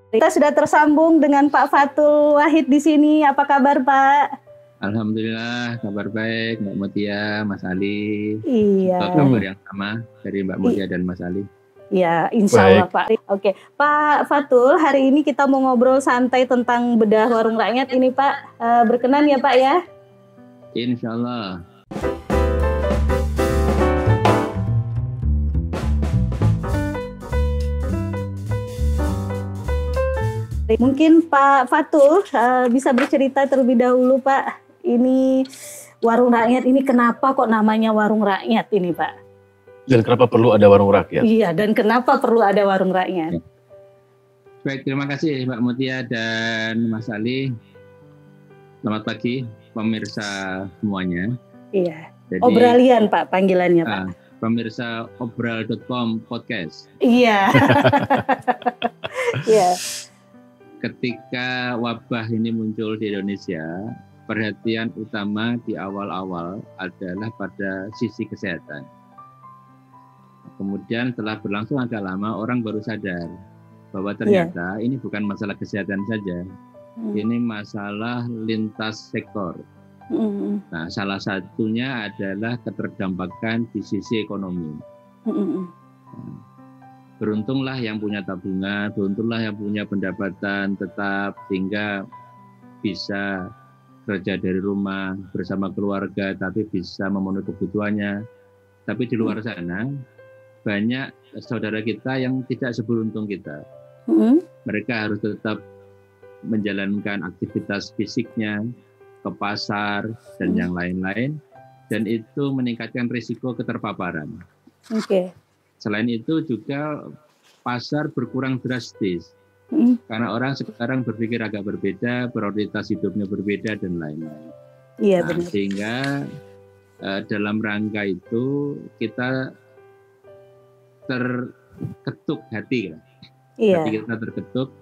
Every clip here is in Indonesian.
Kita sudah tersambung dengan Pak Fatul Wahid di sini. Apa kabar, Pak? Alhamdulillah, kabar baik, Mbak Mutia, Mas Ali. Iya. Kabar yang sama dari Mbak Mutia dan Mas Ali. Ya, insya Allah Pak. Oke, Pak Fatul, hari ini kita mau ngobrol santai tentang bedah warung rakyat ini Pak. Berkenan ya Pak ya? Insya Allah. Mungkin Pak Fatul bisa bercerita terlebih dahulu Pak. Ini warung rakyat ini kenapa kok namanya warung rakyat ini Pak? Dan kenapa perlu ada warung rakyat? Iya, dan kenapa perlu ada warung rakyat? Baik, terima kasih Mbak Mutia dan Mas Ali. Selamat pagi pemirsa semuanya. Iya. Jadi, Obralian Pak panggilannya Pak. Pemirsa obral.com podcast. Iya. Iya. Ketika wabah ini muncul di Indonesia, perhatian utama di awal-awal adalah pada sisi kesehatan. Kemudian setelah berlangsung agak lama, orang baru sadar bahwa ternyata ini bukan masalah kesehatan saja, ini masalah lintas sektor. Nah, salah satunya adalah keterdampakan di sisi ekonomi. Beruntunglah yang punya tabungan, beruntunglah yang punya pendapatan tetap, sehingga bisa kerja dari rumah bersama keluarga, tapi bisa memenuhi kebutuhannya. Tapi di luar sana, banyak saudara kita yang tidak seberuntung kita. Mereka harus tetap menjalankan aktivitas fisiknya ke pasar dan yang lain-lain, dan itu meningkatkan risiko keterpaparan. Selain itu juga pasar berkurang drastis karena orang sekarang berpikir agak berbeda, prioritas hidupnya berbeda dan lain-lain. Iya, benar. Sehingga dalam rangka itu kita terketuk hati, hati kita terketuk.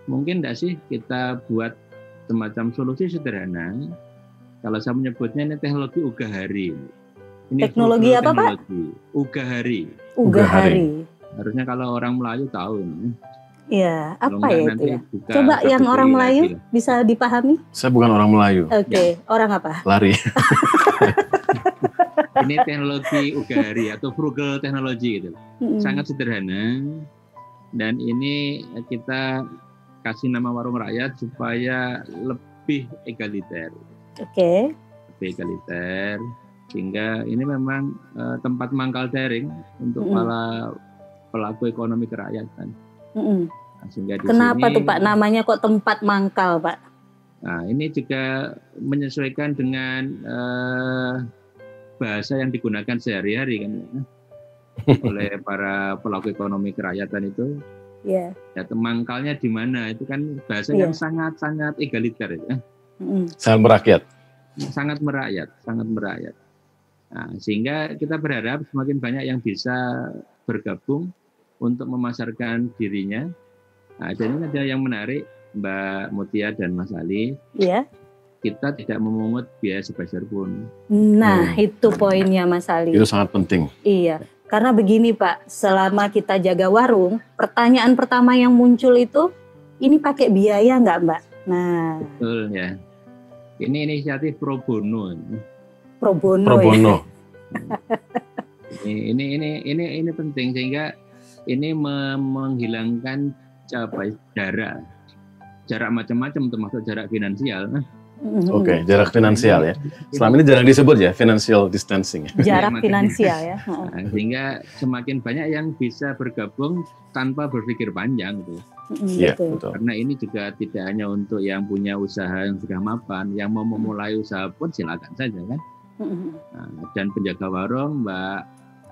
Mungkin enggak sih kita buat semacam solusi sederhana? Kalau saya menyebutnya ini teknologi Ugahari. Ini teknologi apa Pak? Ugahari. Ugahari. Harusnya kalau orang Melayu tahu ini. Iya, apa ya itu ya? Coba yang orang Melayu bisa dipahami? Saya bukan orang Melayu. Oke, orang apa? Lari. Ini teknologi Ugahari atau frugal technology gitu. Sangat sederhana, dan ini kita kasih nama warung rakyat supaya lebih egaliter. Lebih egaliter, sehingga ini memang tempat mangkal daring untuk para pelaku ekonomi kerakyatan. Sehingga kenapa tuh Pak namanya kok tempat mangkal Pak? Nah, ini juga menyesuaikan dengan bahasa yang digunakan sehari-hari kan oleh para pelaku ekonomi kerakyatan itu. Ya, mangkalnya di mana itu kan bahasa yang sangat-sangat egaliter ya. Sangat merakyat. Sangat merakyat. Nah, sehingga kita berharap semakin banyak yang bisa bergabung untuk memasarkan dirinya. Nah, dan ini ada yang menarik Mbak Mutia dan Mas Ali. Iya. Kita tidak memungut biaya sebesar pun. Nah, itu poinnya Mas Ali. Itu sangat penting. Iya, karena begini Pak, selama kita jaga warung, pertanyaan pertama yang muncul itu, ini pakai biaya nggak Mbak? Nah. Betul ya. Ini inisiatif pro bono. Pro bono. Ya? Ini penting, sehingga ini menghilangkan jarak macam-macam, termasuk jarak finansial. Oke, jarak finansial ya. Selama ini jarang disebut ya, financial distancing. Jarak finansial ya. Sehingga semakin banyak yang bisa bergabung tanpa berpikir panjang gitu. Iya, betul. Karena ini juga tidak hanya untuk yang punya usaha yang sudah mapan, yang mau memulai usaha pun silakan saja kan. Dan penjaga warung Mbak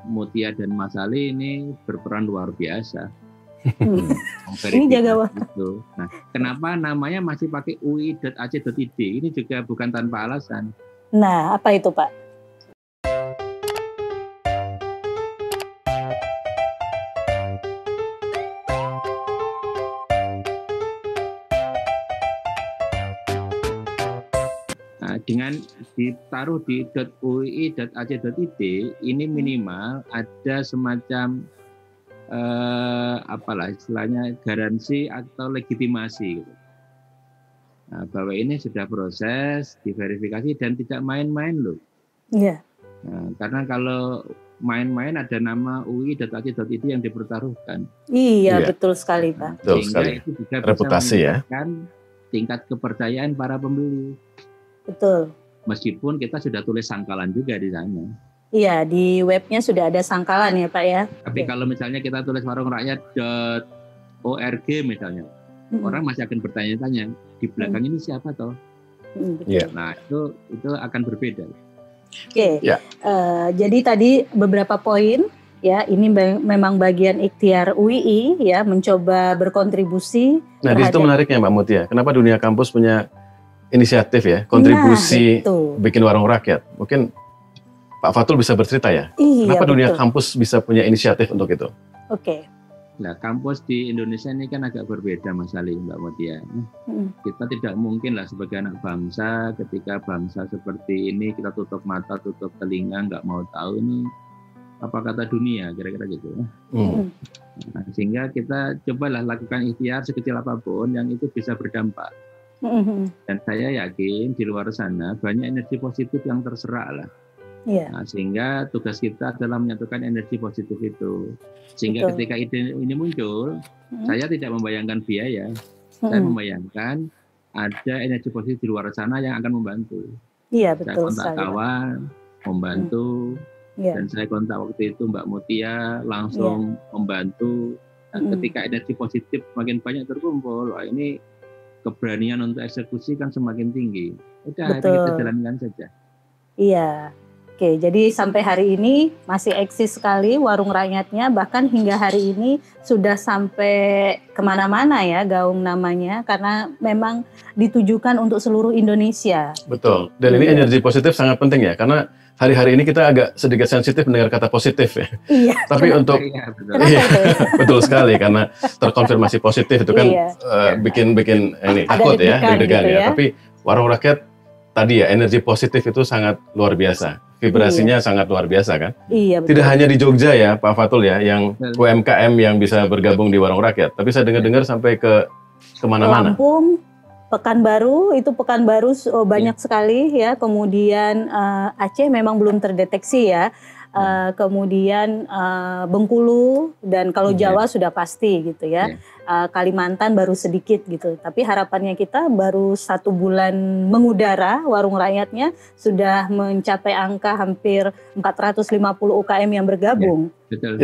Mutia dan Mas Ali ini berperan luar biasa. Ini jaga waktu. Nah, kenapa namanya masih pakai ui.ac.id? Ini juga bukan tanpa alasan. Nah, apa itu Pak? Nah, dengan ditaruh di .ui.ac.id ini minimal ada semacam apalah istilahnya garansi atau legitimasi gitu. Nah, bahwa ini sudah proses diverifikasi dan tidak main-main loh. Iya. Nah, karena kalau main-main ada nama UI.ac.id yang dipertaruhkan. Iya, Iya. betul sekali, Pak. Betul Sehingga sekali. itu juga Reputasi bisa ya. meningkatkan tingkat kepercayaan para pembeli. Betul. Meskipun kita sudah tulis sangkalan juga di sana. Iya, di webnya sudah ada sangkalan ya, Pak ya. Tapi Oke. kalau misalnya kita tulis warungrakyat.org misalnya, orang masih akan bertanya-tanya, di belakang ini siapa toh? Betul. Iya. Nah, itu akan berbeda. Oke. Ya. Jadi tadi beberapa poin ya, ini memang bagian ikhtiar UII ya, mencoba berkontribusi. Nah, di situ menariknya Mbak Mutia, kenapa dunia kampus punya inisiatif ya, kontribusi Nah, bikin warung rakyat. Mungkin Pak Fatul bisa bercerita ya, iya, kenapa dunia betul. kampus bisa punya inisiatif untuk itu? Oke. Nah, kampus di Indonesia ini kan agak berbeda Mas Ali, Mbak Mutia. Kita tidak mungkin lah sebagai anak bangsa, ketika bangsa seperti ini kita tutup mata, tutup telinga, nggak mau tahu ini apa kata dunia, kira-kira gitu. Nah, sehingga kita cobalah lakukan ikhtiar sekecil apapun yang itu bisa berdampak. Dan saya yakin di luar sana banyak energi positif yang terserak lah. Iya. Nah, sehingga tugas kita adalah menyatukan energi positif itu. Sehingga Betul. ketika ide ini muncul, saya tidak membayangkan biaya. Saya membayangkan ada energi positif di luar sana yang akan membantu. Iya, Saya betul kontak sekali. kawan, membantu. Iya. Dan saya kontak waktu itu Mbak Mutia, langsung membantu. Dan ketika energi positif semakin banyak terkumpul, wah ini keberanian untuk eksekusi kan semakin tinggi. Udah, akhirnya kita jalankan saja. Iya. Oke, jadi sampai hari ini masih eksis sekali warung rakyatnya, bahkan hingga hari ini sudah sampai kemana-mana ya gaung namanya, karena memang ditujukan untuk seluruh Indonesia. Betul, dan ini energi positif sangat penting ya, karena hari-hari ini kita agak sedikit sensitif mendengar kata positif ya. Iya. Tapi untuk Iya, betul. Kenapa itu? betul sekali, karena terkonfirmasi positif itu kan Iya. bikin ini Ada takut ya, deg-degan deg-degan gitu ya. ya. Tapi warung rakyat tadi ya, energi positif itu sangat luar biasa. Vibrasinya sangat luar biasa kan. Iya, betul. Tidak hanya di Jogja ya Pak Fatul ya, yang UMKM yang bisa bergabung di warung rakyat. Tapi saya dengar-dengar sampai ke kemana-mana. Lampung, Pekanbaru, itu Pekanbaru banyak sekali ya. Kemudian Aceh memang belum terdeteksi ya. Kemudian Bengkulu, dan kalau Jawa sudah pasti gitu ya. Kalimantan baru sedikit gitu. Tapi harapannya kita baru 1 bulan mengudara, warung rakyatnya sudah mencapai angka hampir 450 UKM yang bergabung. Betul.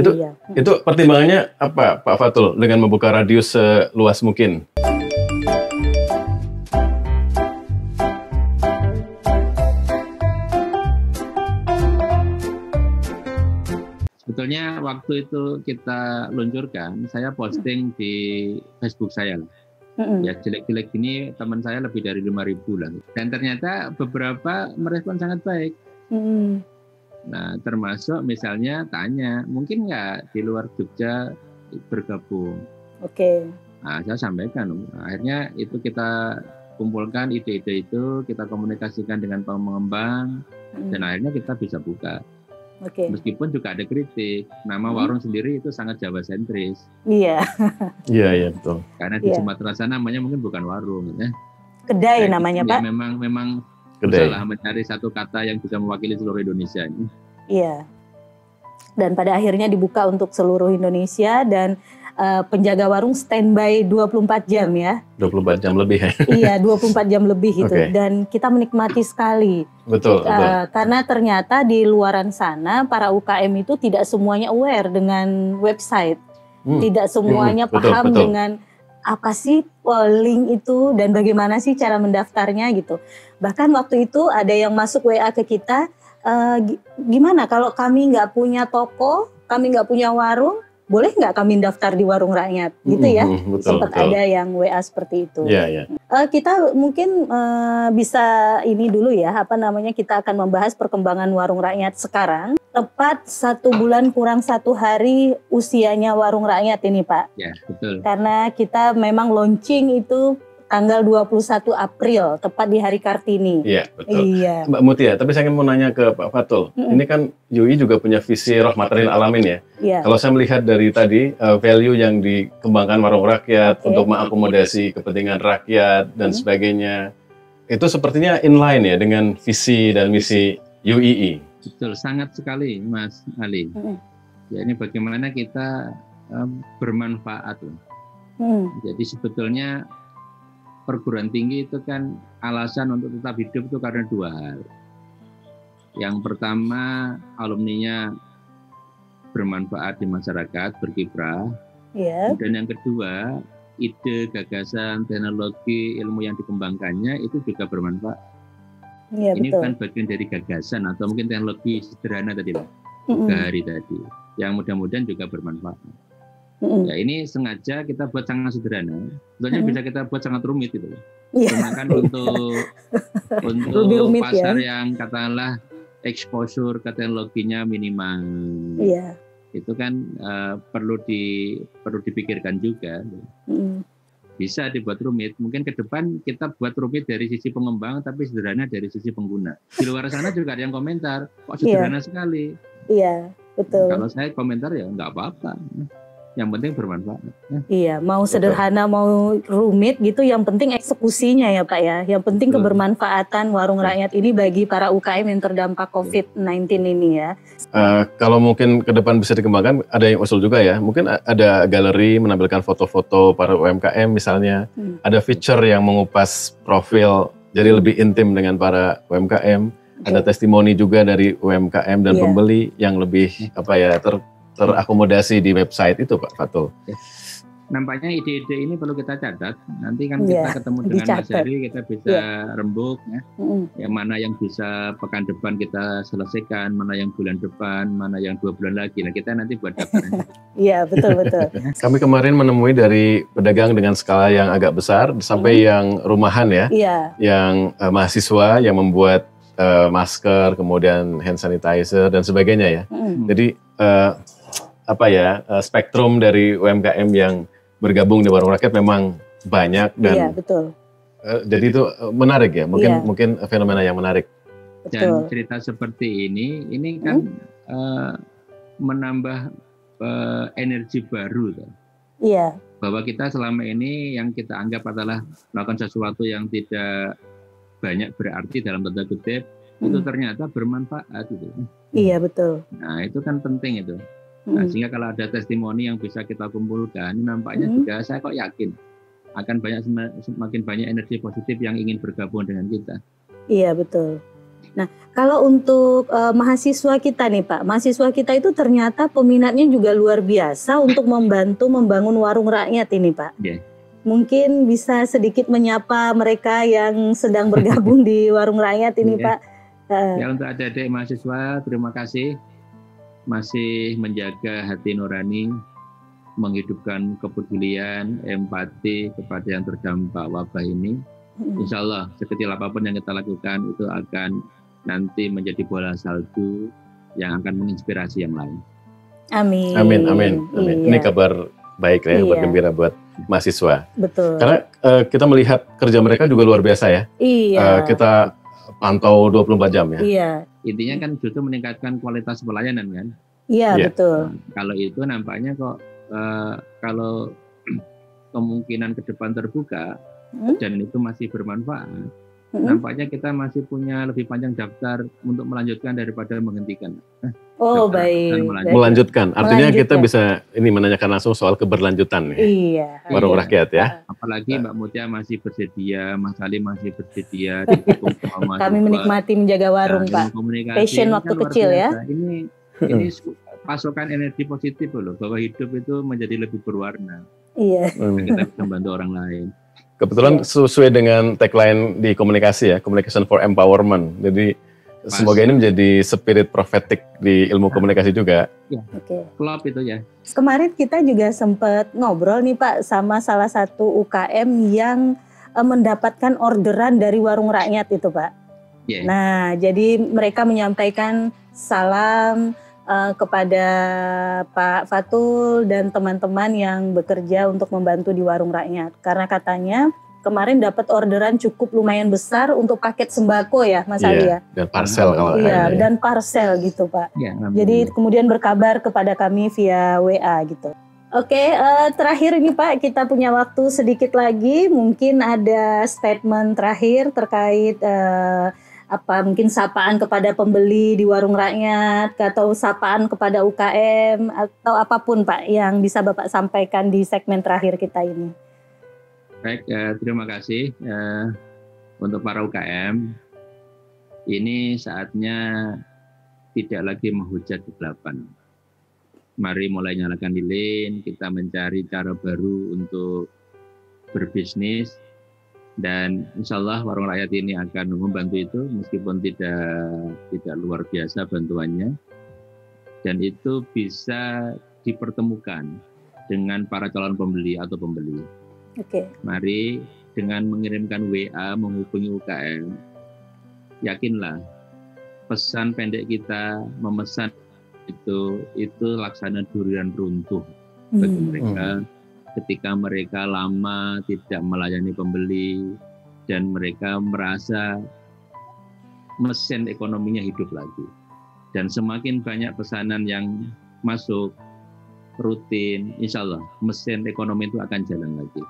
Itu pertimbangannya apa Pak Fatul dengan membuka radius seluas mungkin? Sebetulnya waktu itu kita luncurkan, saya posting di Facebook saya. Ya jelek-jelek ini teman saya lebih dari 5.000 lah. Dan ternyata beberapa merespon sangat baik. Nah, termasuk misalnya tanya, mungkin nggak di luar Jogja bergabung? Oke. Nah, saya sampaikan. Akhirnya itu kita kumpulkan ide-ide itu, kita komunikasikan dengan pengembang, dan akhirnya kita bisa buka. Meskipun juga ada kritik, nama warung sendiri itu sangat Jawa sentris. Iya. Iya betul. Karena di Sumatera sana namanya mungkin bukan warung, ya. Kedai namanya Pak. Memang Kedai. salah mencari satu kata yang bisa mewakili seluruh Indonesia ini. Iya. Dan pada akhirnya dibuka untuk seluruh Indonesia, dan penjaga warung standby 24 jam ya. 24 jam lebih ya. Iya, 24 jam lebih gitu. Dan kita menikmati sekali. Betul. Karena ternyata di luaran sana para UKM itu tidak semuanya aware dengan website. Tidak semuanya paham dengan apa sih link itu dan bagaimana sih cara mendaftarnya gitu. Bahkan waktu itu ada yang masuk WA ke kita, gimana kalau kami nggak punya toko, kami nggak punya warung, boleh nggak kami daftar di warung rakyat gitu ya. Sempat ada yang WA seperti itu. Kita mungkin bisa ini dulu ya, kita akan membahas perkembangan warung rakyat sekarang. Tepat 1 bulan kurang 1 hari usianya warung rakyat ini Pak. Ya, betul. Karena kita memang launching itu tanggal 21 April, tepat di Hari Kartini. Iya, betul. Iya. Mbak Mutia, tapi saya mau nanya ke Pak Fatul. Ini kan UI juga punya visi rahmatan lil alamin ya. Iya. Kalau saya melihat dari tadi value yang dikembangkan warung rakyat untuk mengakomodasi kepentingan rakyat dan sebagainya, itu sepertinya inline ya dengan visi dan misi UII. Betul, sangat sekali Mas Ali. Ya, ini bagaimana kita bermanfaat. Jadi sebetulnya perguruan tinggi itu kan alasan untuk tetap hidup itu karena dua hal. Yang pertama, alumninya bermanfaat di masyarakat, berkiprah. Dan yang kedua, ide, gagasan, teknologi, ilmu yang dikembangkannya itu juga bermanfaat. Ini betul. Kan bagian dari gagasan atau mungkin teknologi sederhana tadi Pak, hari tadi, yang mudah-mudahan juga bermanfaat. Ya ini sengaja kita buat sangat sederhana. Sebenarnya bisa kita buat sangat rumit gitu. Cuma kan untuk rumit, pasar yang katakanlah exposure ke teknologinya minimal. Itu kan perlu dipikirkan juga. Bisa dibuat rumit. Mungkin ke depan kita buat rumit dari sisi pengembang, tapi sederhana dari sisi pengguna. Di luar sana juga ada yang komentar, kok sederhana sekali. Iya, betul. Kalau saya komentar ya nggak apa-apa. Yang penting bermanfaat. Iya, mau sederhana mau rumit gitu, yang penting eksekusinya ya Pak ya. Yang penting kebermanfaatan warung rakyat ini bagi para UKM yang terdampak COVID-19 ini ya. Kalau mungkin ke depan bisa dikembangkan, ada yang usul juga ya. Mungkin ada galeri menampilkan foto-foto para UMKM misalnya. Ada feature yang mengupas profil jadi lebih intim dengan para UMKM. Ada testimoni juga dari UMKM dan pembeli yang lebih terakomodasi di website itu Pak Fatul. Nampaknya ide-ide ini perlu kita catat. Nanti kan kita ketemu dengan Mas Heri, kita bisa rembuk yang mana yang bisa pekan depan kita selesaikan, mana yang bulan depan, mana yang 2 bulan lagi. Nah kita nanti buat daftar. Iya betul. Kami kemarin menemui dari pedagang dengan skala yang agak besar sampai yang rumahan ya, yang mahasiswa yang membuat masker, kemudian hand sanitizer dan sebagainya ya. Jadi spektrum dari UMKM yang bergabung di warung rakyat memang banyak dan betul. Jadi itu menarik ya, mungkin fenomena yang menarik. Dan cerita seperti ini kan menambah energi baru. Bahwa kita selama ini yang kita anggap adalah melakukan sesuatu yang tidak banyak berarti dalam tanda kutip, itu ternyata bermanfaat gitu. Iya betul. Nah itu kan penting itu. Nah, sehingga kalau ada testimoni yang bisa kita kumpulkan, nampaknya juga saya kok yakin akan semakin banyak energi positif yang ingin bergabung dengan kita. Iya betul. Nah kalau untuk mahasiswa kita nih Pak, mahasiswa kita itu ternyata peminatnya juga luar biasa untuk membantu membangun warung rakyat ini Pak. Mungkin bisa sedikit menyapa mereka yang sedang bergabung di warung rakyat ini Pak. Ya untuk adik-adik mahasiswa, terima kasih masih menjaga hati nurani, menghidupkan kepedulian, empati kepada yang terdampak wabah ini. Insya Allah sekecil apapun yang kita lakukan itu akan nanti menjadi bola salju yang akan menginspirasi yang lain. Amin. Iya. Ini kabar baik ya, kabar gembira buat mahasiswa. Betul. Karena kita melihat kerja mereka juga luar biasa ya. Iya. Kita pantau 24 jam ya. Iya. Intinya kan justru meningkatkan kualitas pelayanan kan. Iya betul. Nah, kalau itu nampaknya kok kalau kemungkinan ke depan terbuka dan itu masih bermanfaat, nampaknya kita masih punya lebih panjang daftar untuk melanjutkan daripada menghentikan. Baik. Melanjutkan. Artinya kita bisa menanyakan langsung soal keberlanjutan ya. Warung rakyat ya. Apalagi Mbak Mutia masih bersedia, Mas Ali masih bersedia. Kami menikmati menjaga warung Pak. Passion waktu kecil ya. Ini pasokan energi positif loh, bahwa hidup itu menjadi lebih berwarna. Iya. Kita bisa membantu orang lain. Kebetulan sesuai dengan tagline di komunikasi ya, Communication for Empowerment. Jadi semoga ini menjadi spirit prophetic di ilmu komunikasi juga. Ya, klop itu ya. Kemarin kita juga sempat ngobrol nih Pak sama salah satu UKM yang mendapatkan orderan dari warung rakyat itu Pak. Nah, jadi mereka menyampaikan salam kepada Pak Fatul dan teman-teman yang bekerja untuk membantu di warung rakyat. Karena katanya kemarin dapat orderan cukup lumayan besar untuk paket sembako ya Mas Ali ya. Dan parcel kalau iya, dan parcel gitu Pak. Ya, jadi kemudian berkabar kepada kami via WA gitu. Oke, terakhir ini Pak, kita punya waktu sedikit lagi. Mungkin ada statement terakhir terkait mungkin sapaan kepada pembeli di warung rakyat atau sapaan kepada UKM atau apapun Pak yang bisa Bapak sampaikan di segmen terakhir kita ini. Baik, terima kasih untuk para UKM. Ini saatnya tidak lagi menghujat kegelapan. Mari mulai nyalakan lilin, kita mencari cara baru untuk berbisnis. Dan insya Allah warung rakyat ini akan membantu itu meskipun tidak luar biasa bantuannya, dan itu bisa dipertemukan dengan para calon pembeli atau pembeli. Mari dengan mengirimkan WA menghubungi UKM, yakinlah pesan pendek kita memesan itu laksana durian runtuh bagi mereka. Ketika mereka lama tidak melayani pembeli dan mereka merasa mesin ekonominya hidup lagi. Dan semakin banyak pesanan yang masuk rutin, insya Allah mesin ekonomi itu akan jalan lagi.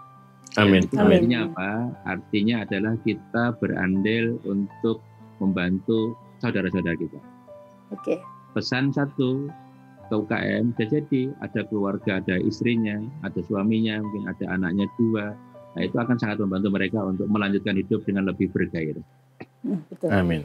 Amin. Itu artinya apa? Artinya adalah kita berandil untuk membantu saudara-saudara kita. Pesan satu ke UKM, jadi ada keluarga, ada istrinya, ada suaminya, mungkin ada anaknya 2. Nah, itu akan sangat membantu mereka untuk melanjutkan hidup dengan lebih bergairah. Betul. Amin.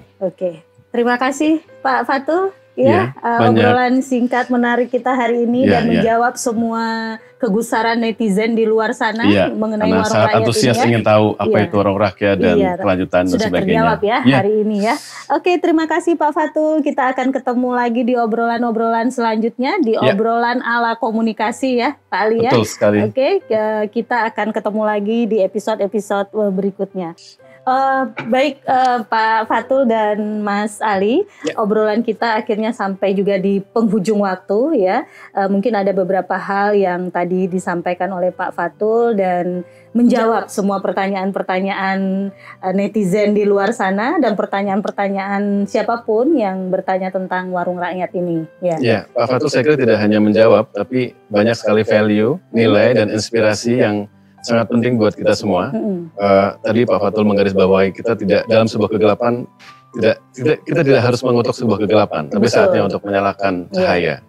Terima kasih Pak Fatul. Obrolan singkat menarik kita hari ini dan menjawab semua kegusaran netizen di luar sana mengenai warung rakyat antusias ini. Ingin tahu apa itu warung rakyat dan kelanjutan dan sebagainya. Sudah terjawab hari ini ya. Oke, terima kasih Pak Fatul. Kita akan ketemu lagi di obrolan-obrolan selanjutnya di obrolan ala komunikasi ya Pak Ali ya. Betul sekali. Oke, kita akan ketemu lagi di episode-episode berikutnya. Baik Pak Fatul dan Mas Ali, obrolan kita akhirnya sampai juga di penghujung waktu ya. Mungkin ada beberapa hal yang tadi disampaikan oleh Pak Fatul dan menjawab semua pertanyaan-pertanyaan netizen di luar sana dan pertanyaan-pertanyaan siapapun yang bertanya tentang warung rakyat ini. Ya, Pak Fatul saya kira tidak hanya menjawab, tapi banyak sekali value, nilai dan inspirasi yang sangat penting buat kita semua. Tadi Pak Fatul menggarisbawahi kita tidak dalam sebuah kegelapan, kita tidak harus mengutuk sebuah kegelapan, tapi saatnya untuk menyalakan cahaya.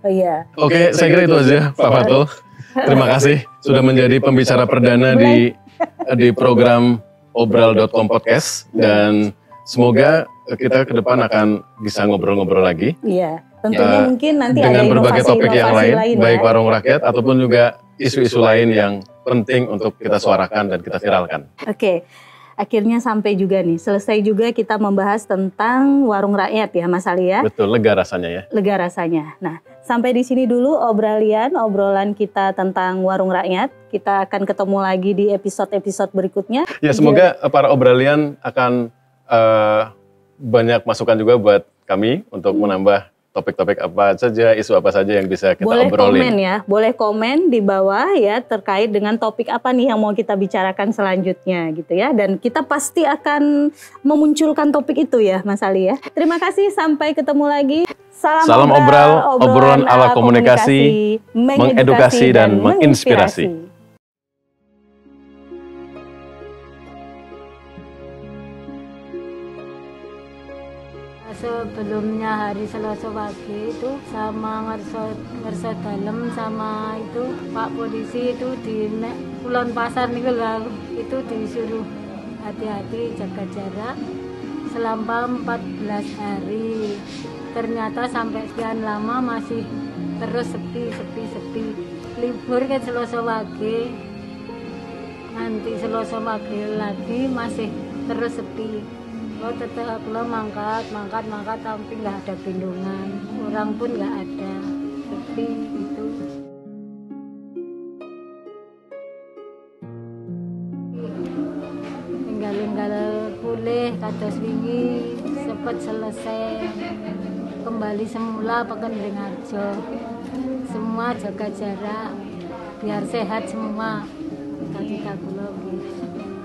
Oke, saya kira itu aja Pak Fatul. Terima kasih sudah menjadi pembicara perdana di program Obral.com Podcast, dan semoga kita ke depan akan bisa ngobrol-ngobrol lagi. Tentunya mungkin nanti dengan ada berbagai topik yang lain, baik ya. warung rakyat ataupun juga isu-isu lain yang penting untuk kita suarakan dan kita viralkan. Akhirnya sampai juga nih, selesai juga kita membahas tentang warung rakyat ya Mas Ali ya. Betul, lega rasanya ya. Lega rasanya. Nah, sampai di sini dulu obrolan kita tentang warung rakyat. Kita akan ketemu lagi di episode-episode berikutnya. Ya, semoga para obralian akan banyak masukan juga buat kami untuk menambah topik-topik apa saja, isu apa saja yang bisa kita obrolin. Boleh komen di bawah ya terkait dengan topik apa nih yang mau kita bicarakan selanjutnya gitu ya. Dan kita pasti akan memunculkan topik itu ya Mas Ali ya. Terima kasih, sampai ketemu lagi. Salam obrolan ala komunikasi, mengedukasi dan menginspirasi. Sebelumnya hari Selasa pagi itu sama ngerso dalam sama itu Pak Polisi itu di Kulon Pasar nih itu disuruh hati-hati jaga jarak selama 14 hari. Ternyata sampai sekian lama masih terus sepi. Libur ke Selasa pagi, nanti Selasa pagi lagi masih terus sepi. Tetap lo mangkat tapi nggak ada bendungan, orang pun nggak ada, sepi itu. Tinggal pulih kados wingi cepet selesai, kembali semula Pekan Beringharjo. Semua jaga jarak biar sehat semua. Kaki kula nggih.